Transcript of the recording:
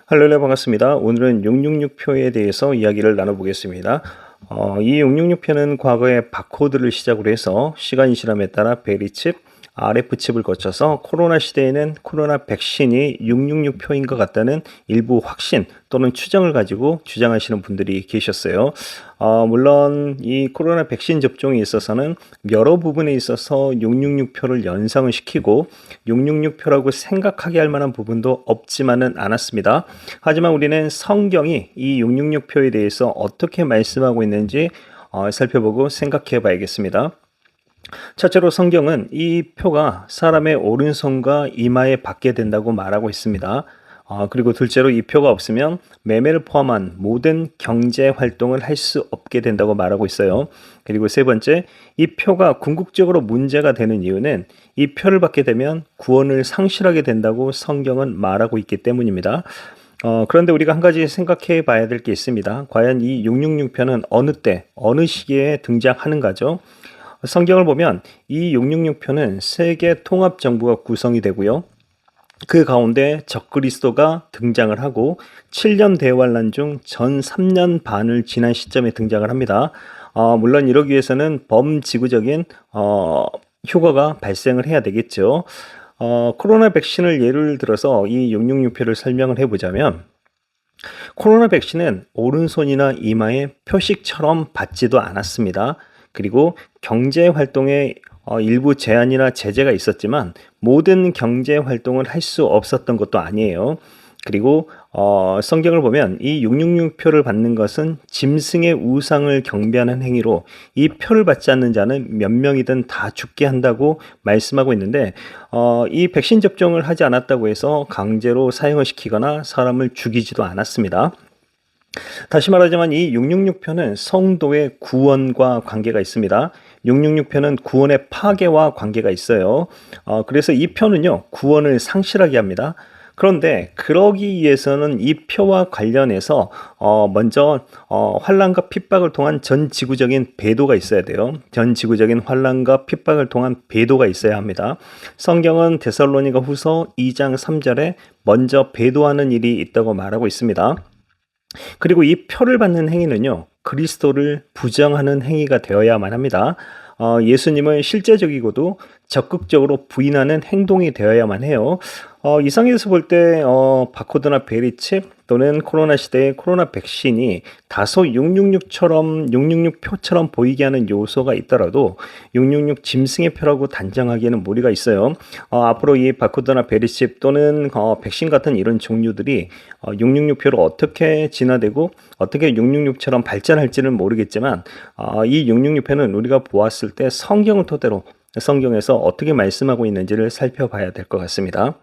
할로네 반갑습니다. 오늘은 666표에 대해서 이야기를 나눠보겠습니다. 이 666표는 과거에 바코드를 시작으로 해서 시간이 지남에 따라 베리칩, RF칩을 거쳐서 코로나 시대에는 코로나 백신이 666표인 것 같다는 일부 확신 또는 추정을 가지고 주장하시는 분들이 계셨어요. 물론 이 코로나 백신 접종에 있어서는 여러 부분에 있어서 666표를 연상을 시키고 666표라고 생각하게 할 만한 부분도 없지만은 않았습니다. 하지만 우리는 성경이 이 666표에 대해서 어떻게 말씀하고 있는지 살펴보고 생각해 봐야겠습니다. 첫째로 성경은 이 표가 사람의 오른손과 이마에 받게 된다고 말하고 있습니다. 그리고 둘째로 이 표가 없으면 매매를 포함한 모든 경제 활동을 할 수 없게 된다고 말하고 있어요. 그리고 세 번째, 이 표가 궁극적으로 문제가 되는 이유는 이 표를 받게 되면 구원을 상실하게 된다고 성경은 말하고 있기 때문입니다. 그런데 우리가 한 가지 생각해 봐야 될 게 있습니다. 과연 이 666표는 어느 때, 어느 시기에 등장하는가죠? 성경을 보면 이 666표는 세계 통합 정부가 구성이 되고요. 그 가운데 적그리스도가 등장을 하고 7년 대환란 중 전 3년 반을 지난 시점에 등장을 합니다. 물론 이러기 위해서는 범지구적인 효과가 발생을 해야 되겠죠. 코로나 백신을 예를 들어서 이 666표를 설명을 해보자면 코로나 백신은 오른손이나 이마에 표식처럼 받지도 않았습니다. 그리고 경제 활동에 일부 제한이나 제재가 있었지만 모든 경제 활동을 할 수 없었던 것도 아니에요. 그리고 성경을 보면 이 666표를 받는 것은 짐승의 우상을 경배하는 행위로 이 표를 받지 않는 자는 몇 명이든 다 죽게 한다고 말씀하고 있는데 이 백신 접종을 하지 않았다고 해서 강제로 사용을 시키거나 사람을 죽이지도 않았습니다. 다시 말하자면 이 666표는 성도의 구원과 관계가 있습니다. 666표는 구원의 파괴와 관계가 있어요. 그래서 이 표는요, 구원을 상실하게 합니다. 그런데 그러기 위해서는 이 표와 관련해서 먼저 환난과 핍박을 통한 전 지구적인 배도가 있어야 돼요. 전 지구적인 환난과 핍박을 통한 배도가 있어야 합니다. 성경은 데살로니가 후서 2장 3절에 먼저 배도하는 일이 있다고 말하고 있습니다. 그리고 이 표를 받는 행위는요, 그리스도를 부정하는 행위가 되어야만 합니다. 예수님을 실제적이고도 적극적으로 부인하는 행동이 되어야만 해요. 이 상에서 볼 때 바코드나 베리칩 또는 코로나 시대의 코로나 백신이 다소 666표처럼 보이게 하는 요소가 있더라도 666 짐승의 표라고 단정하기에는 무리가 있어요. 앞으로 이 바코드나 베리칩 또는 백신 같은 이런 종류들이 666표로 어떻게 진화되고 어떻게 666처럼 발전할지는 모르겠지만 이 666표는 우리가 보았을 때 성경을 토대로 성경에서 어떻게 말씀하고 있는지를 살펴봐야 될 것 같습니다.